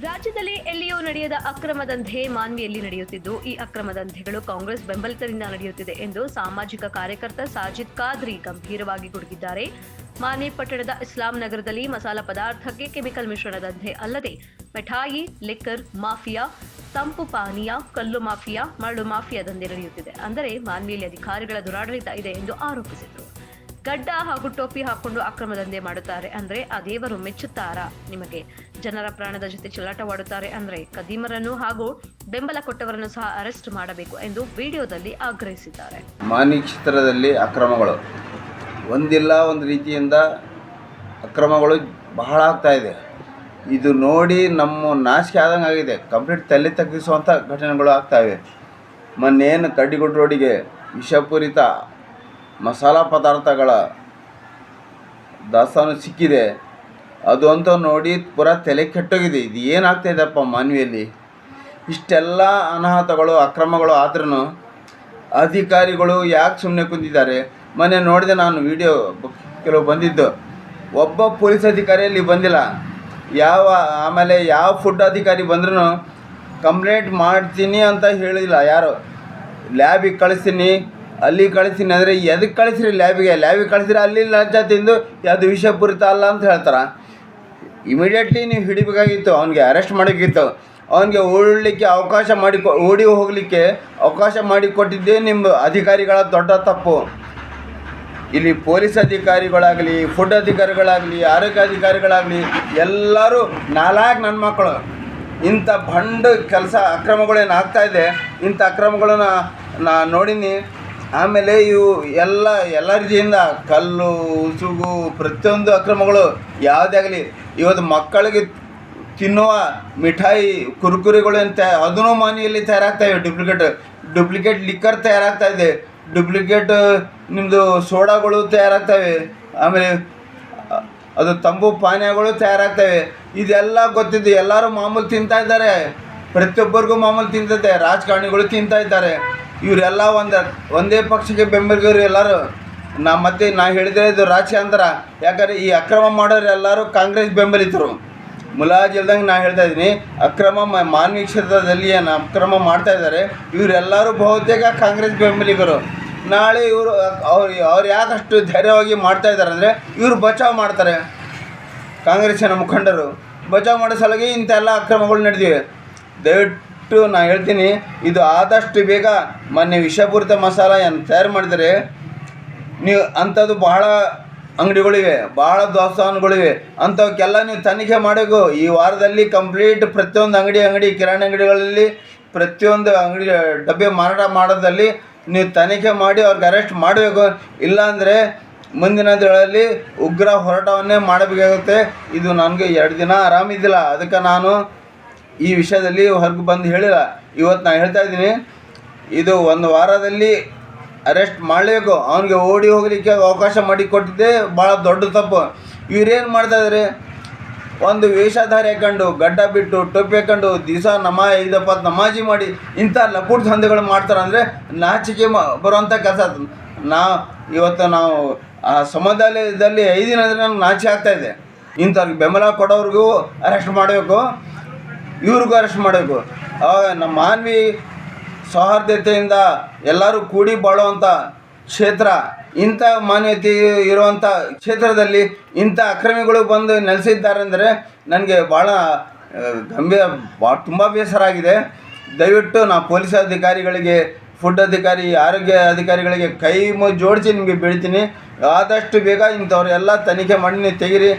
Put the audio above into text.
ರಾಜ್ಯದಲ್ಲಿ ಎಲ್ಲಿಯೂ ನಡೆಯದ ಅಕ್ರಮ ದಂಧೆ ಮಾನ್ವಿಯಲ್ಲಿ ನಡೆಯುತ್ತಿದ್ದು, ಈ ಅಕ್ರಮ ದಂಧೆಗಳು ಕಾಂಗ್ರೆಸ್ ಬೆಂಬಲಿತರಿಂದ ನಡೆಯುತ್ತಿದೆ ಎಂದು ಸಾಮಾಜಿಕ ಕಾರ್ಯಕರ್ತ ಸಾಜಿದ್ ಖಾದ್ರಿ ಗಂಭೀರವಾಗಿ ಗುಡುಗಿದ್ದಾರೆ. ಮಾನ್ವಿ ಪಟ್ಟಣದ ಇಸ್ಲಾಂ ನಗರದಲ್ಲಿ ಮಸಾಲ ಪದಾರ್ಥಕ್ಕೆ ಕೆಮಿಕಲ್ ಮಿಶ್ರಣ ದಂಧೆ ಅಲ್ಲದೆ ಮಿಠಾಯಿ, ಲಿಕ್ಕರ್ ಮಾಫಿಯಾ, ತಂಪು ಪಾನೀಯ, ಕಲ್ಲು ಮಾಫಿಯಾ, ಮರಳು ಮಾಫಿಯಾ ದಂಧೆ ನಡೆಯುತ್ತಿದೆ. ಅಂದರೆ ಮಾನ್ವಿಯಲ್ಲಿ ಅಧಿಕಾರಿಗಳ ದುರಾಡಳಿತ ಇದೆ ಎಂದು ಆರೋಪಿಸಿದರು. ಗಡ್ಡ ಹಾಗೂ ಟೋಪಿ ಹಾಕೊಂಡು ಅಕ್ರಮ ದಂಧೆ ಮಾಡುತ್ತಾರೆ ಅಂದ್ರೆ ಆ ದೇವರು ಮೆಚ್ಚುತ್ತಾರಾ? ನಿಮಗೆ ಜನರ ಪ್ರಾಣದ ಜೊತೆ ಚೆಲ್ಲಾಟವಾಡುತ್ತಾರೆ ಅಂದ್ರೆ ಖದೀಮರನ್ನು ಹಾಗೂ ಬೆಂಬಲ ಕೊಟ್ಟವರನ್ನು ಸಹ ಅರೆಸ್ಟ್ ಮಾಡಬೇಕು ಎಂದು ವಿಡಿಯೋದಲ್ಲಿ ಆಗ್ರಹಿಸಿದ್ದಾರೆ. ಮಾನ್ವಿ ಕ್ಷೇತ್ರದಲ್ಲಿ ಅಕ್ರಮಗಳು ಒಂದಿಲ್ಲ ಒಂದು ರೀತಿಯಿಂದ ಅಕ್ರಮಗಳು ಬಹಳ ಆಗ್ತಾ ಇದೆ. ಇದು ನೋಡಿ ನಮ್ಮ ನಾಚಿಕೆ ಆದಂಗೆ ಆಗಿದೆ. ಕಂಪ್ಲೀಟ್ ತಲೆ ತಗ್ಗಿಸುವಂಥ ಘಟನೆಗಳು ಆಗ್ತಾಯಿವೆ. ಮೊನ್ನೇನು ಕಡ್ಡಿಗುಡ್ ರೋಡಿಗೆ ವಿಷಪೂರಿತ ಮಸಾಲ ಪದಾರ್ಥಗಳ ದಾಸ್ತಾನು ಸಿಕ್ಕಿದೆ, ಅದು ಅಂತ ನೋಡಿ ಪೂರಾ ತಲೆ ಕೆಟ್ಟೋಗಿದೆ. ಇದು ಏನಾಗ್ತಾಯಿದೆಪ್ಪ ಮಾನ್ವಿಯಲ್ಲಿ? ಇಷ್ಟೆಲ್ಲ ಅನಾಹುತಗಳು ಅಕ್ರಮಗಳು ಆದ್ರೂ ಅಧಿಕಾರಿಗಳು ಯಾಕೆ ಸುಮ್ಮನೆ ಕುಂತಿದ್ದಾರೆ? ಮೊನ್ನೆ ನೋಡಿದೆ ನಾನು ವಿಡಿಯೋ ಕೆಲವು ಬಂದಿದ್ದು, ಒಬ್ಬ ಪೊಲೀಸ್ ಅಧಿಕಾರಿಯಲ್ಲಿ ಬಂದಿಲ್ಲ. ಆಮೇಲೆ ಯಾವ ಫುಡ್ ಅಧಿಕಾರಿ ಬಂದ್ರೂ ಕಂಪ್ಲೇಂಟ್ ಮಾಡ್ತೀನಿ ಅಂತ ಹೇಳಿಲ್ಲ. ಯಾರು ಲ್ಯಾಬಿಗೆ ಕಳಿಸ್ತೀನಿ, ಅಲ್ಲಿ ಕಳಿಸ್ತೀನಿ ಅಂದರೆ ಎದಕ್ಕೆ ಕಳಿಸ್ರಿ? ಲ್ಯಾಬಿಗೆ ಕಳಿಸಿದ್ರೆ ಅಲ್ಲಿ ಲಂಚ ತಿಂದು ಅದು ವಿಷಪೂರಿತ ಅಲ್ಲ ಅಂತ ಹೇಳ್ತಾರೆ. ಇಮಿಡಿಯೇಟ್ಲಿ ನೀವು ಹಿಡಿಬೇಕಾಗಿತ್ತು, ಅವನಿಗೆ ಅರೆಸ್ಟ್ ಮಾಡೋಕ್ಕಿತ್ತು. ಅವನಿಗೆ ಓಡಲಿಕ್ಕೆ ಅವಕಾಶ ಓಡಿ ಹೋಗಲಿಕ್ಕೆ ಅವಕಾಶ ಮಾಡಿಕೊಟ್ಟಿದ್ದೇ ನಿಮ್ಮ ಅಧಿಕಾರಿಗಳ ದೊಡ್ಡ ತಪ್ಪು. ಇಲ್ಲಿ ಪೊಲೀಸ್ ಅಧಿಕಾರಿಗಳಾಗಲಿ, ಫುಡ್ ಅಧಿಕಾರಿಗಳಾಗಲಿ, ಆರೋಗ್ಯ ಅಧಿಕಾರಿಗಳಾಗಲಿ ಎಲ್ಲರೂ ನಾಲ್ಕು ನನ್ನ ಮಕ್ಕಳು. ಇಂಥ ಭಂಡ ಕೆಲಸ ಅಕ್ರಮಗಳೇನು ಆಗ್ತಾಯಿದೆ, ಇಂಥ ಅಕ್ರಮಗಳನ್ನು ನಾನು ನೋಡೀನಿ. ಆಮೇಲೆ ಇವು ಎಲ್ಲ ರೀತಿಯಿಂದ ಕಲ್ಲು, ಉಸುಗು, ಪ್ರತಿಯೊಂದು ಅಕ್ರಮಗಳು ಯಾವುದೇ ಆಗಲಿ, ಇವತ್ತು ಮಕ್ಕಳಿಗೆ ತಿನ್ನುವ ಮಿಠಾಯಿ, ಕುರ್ಕುರಿಗಳು ಅಂತ ಅದೂ ಮಾನ್ವಿಯಲ್ಲಿ ತಯಾರಾಗ್ತಾಯಿವೆ. ಡುಪ್ಲಿಕೇಟ್ ಲಿಕ್ಕರ್ ತಯಾರಾಗ್ತಾಯಿದೆ, ಡುಪ್ಲಿಕೇಟ್ ನಿಮ್ಮದು ಸೋಡಾಗಳು ತಯಾರಾಗ್ತವೆ, ಆಮೇಲೆ ಅದು ತಂಬು ಪಾನೀಯಗಳು ತಯಾರಾಗ್ತವೆ. ಇದೆಲ್ಲ ಗೊತ್ತಿದ್ದು ಎಲ್ಲರೂ ಮಾಮೂಲು ತಿಂತಾಯಿದ್ದಾರೆ. ಪ್ರತಿಯೊಬ್ಬರಿಗೂ ಮಾಮೂಲು ತಿಂತೈತೆ. ರಾಜಕಾರಣಿಗಳು ತಿಂತಾಯಿದ್ದಾರೆ. ಇವರೆಲ್ಲ ಒಂದೇ ಪಕ್ಷಕ್ಕೆ ಬೆಂಬಲಿಗರು ಎಲ್ಲರೂ. ನಾ ಹೇಳಿದರೆ ಇದು ರಾಜಕಾಂತರ. ಯಾಕಂದರೆ ಈ ಅಕ್ರಮ ಮಾಡೋರು ಎಲ್ಲರೂ ಕಾಂಗ್ರೆಸ್ ಬೆಂಬಲಿತರು. ಮುಲಾಜಿಲ್ದಂಗೆ ನಾನು ಹೇಳ್ತಾ ಇದ್ದೀನಿ, ಅಕ್ರಮ ಮಾನ್ವಿ ಕ್ಷೇತ್ರದಲ್ಲಿ ಏನು ಅಕ್ರಮ ಮಾಡ್ತಾಯಿದ್ದಾರೆ ಇವರೆಲ್ಲರೂ ಬಹುತೇಕ ಕಾಂಗ್ರೆಸ್ ಬೆಂಬಲಿಗರು. ನಾಳೆ ಅವ್ರು ಯಾಕಷ್ಟು ಧೈರ್ಯವಾಗಿ ಮಾಡ್ತಾಯಿದ್ದಾರೆ ಅಂದರೆ ಇವರು ಬಚಾವ್ ಮಾಡ್ತಾರೆ. ಕಾಂಗ್ರೆಸ್ಸಿನ ಮುಖಂಡರು ಬಚಾವ್ ಮಾಡೋ ಸಲುವಾಗಿ ಇಂಥೆಲ್ಲ ಅಕ್ರಮಗಳು ನಡೆದಿವೆ. ದಯವಿಟ್ಟು ನಾನು ಹೇಳ್ತೀನಿ, ಇದು ಆದಷ್ಟು ಬೇಗ ಮೊನ್ನೆ ವಿಷಪೂರಿತ ಮಸಾಲ ಏನು ತಯಾರು ಮಾಡಿದರೆ ನೀವು ಅಂಥದ್ದು ಬಹಳ ಅಂಗಡಿಗಳಿವೆ, ಭಾಳ ದಾಸ್ತಾನುಗಳಿವೆ. ಅಂಥವಕ್ಕೆಲ್ಲ ನೀವು ತನಿಖೆ ಮಾಡಬೇಕು. ಈ ವಾರದಲ್ಲಿ ಕಂಪ್ಲೀಟ್ ಪ್ರತಿಯೊಂದು ಅಂಗಡಿ ಕಿರಾಣಿ ಅಂಗಡಿಗಳಲ್ಲಿ ಪ್ರತಿಯೊಂದು ಅಂಗಡಿ ಡಬ್ಬೆ ಮಾರಾಟ ಮಾಡೋದಲ್ಲಿ ನೀವು ತನಿಖೆ ಮಾಡಿ ಅವ್ರಿಗೆ ಅರೆಸ್ಟ್ ಮಾಡಬೇಕು. ಇಲ್ಲಾಂದರೆ ಮುಂದಿನ ದಿನಗಳಲ್ಲಿ ಉಗ್ರ ಹೋರಾಟವನ್ನೇ ಮಾಡಬೇಕಾಗುತ್ತೆ. ಇದು ನನಗೆ 2 ದಿನ ಆರಾಮಿದ್ದಿಲ್ಲ, ಅದಕ್ಕೆ ನಾನು ಈ ವಿಷಯದಲ್ಲಿ ಹೊರಗೆ ಬಂದು ಹೇಳಿಲ್ಲ. ಇವತ್ತು ನಾನು ಹೇಳ್ತಾ ಇದ್ದೀನಿ, ಇದು 1 ವಾರದಲ್ಲಿ ಅರೆಸ್ಟ್ ಮಾಡಲೇಬೇಕು. ಅವನಿಗೆ ಓಡಿ ಹೋಗಲಿಕ್ಕೆ ಅವಕಾಶ ಮಾಡಿಕೊಟ್ಟಿದ್ದೆ ಭಾಳ ದೊಡ್ಡ ತಪ್ಪು. ಇವರೇನು ಮಾಡ್ತಾಯಿದ್ದಾರೆ, ಒಂದು ವೇಷಧಾರಿ ಹಾಕೊಂಡು, ಗಡ್ಡ ಬಿಟ್ಟು, ಟೊಪ್ಪಿ ಹಾಕೊಂಡು, ದಿವಸ 5 ನಮಾಜಿ ಮಾಡಿ ಇಂಥ ಲಪುಟ್ ದಂಧೆಗಳು ಮಾಡ್ತಾರೆ ಅಂದರೆ ನಾಚಿಕೆ ಬರುವಂಥ ಕೆಲಸ. ಇವತ್ತು ನಾವು ಆ ಸಮುದಾಯದಲ್ಲಿ 5 ದಿನ ಅಂದರೆ ನನಗೆ ನಾಚಿಕೆ ಆಗ್ತಾಯಿದೆ. ಇಂಥವ್ರಿಗೆ ಬೆಂಬಲ ಕೊಡೋರಿಗೂ ಅರೆಸ್ಟ್ ಮಾಡಬೇಕು, ಇವ್ರಿಗೂ ಅರೆಸ್ಟ್ ಮಾಡಬೇಕು. ನಮ್ಮ ಮಾನ್ವಿ ಸೌಹಾರ್ದತೆಯಿಂದ ಎಲ್ಲರೂ ಕೂಡಿ ಬಾಳುವಂಥ ಕ್ಷೇತ್ರ. ಇಂಥ ಮಾನ್ಯತೆ ಇರುವಂಥ ಕ್ಷೇತ್ರದಲ್ಲಿ ಇಂಥ ಅಕ್ರಮಿಗಳು ಬಂದು ನೆಲೆಸಿದ್ದಾರೆ ಅಂದರೆ ನನಗೆ ಭಾಳ ತುಂಬ ಬೇಸರ ಆಗಿದೆ. ದಯವಿಟ್ಟು ನಾವು ಪೊಲೀಸ್ ಅಧಿಕಾರಿಗಳಿಗೆ, ಫುಡ್ ಅಧಿಕಾರಿ, ಆರೋಗ್ಯ ಅಧಿಕಾರಿಗಳಿಗೆ ಕೈ ಜೋಡಿಸಿ ನಿಮಗೆ ಬೀಳ್ತೀನಿ, ಆದಷ್ಟು ಬೇಗ ಇಂಥವ್ರೆಲ್ಲ ತನಿಖೆ ಮಾಡಿ ನೀವು ತೆಗೀರಿ.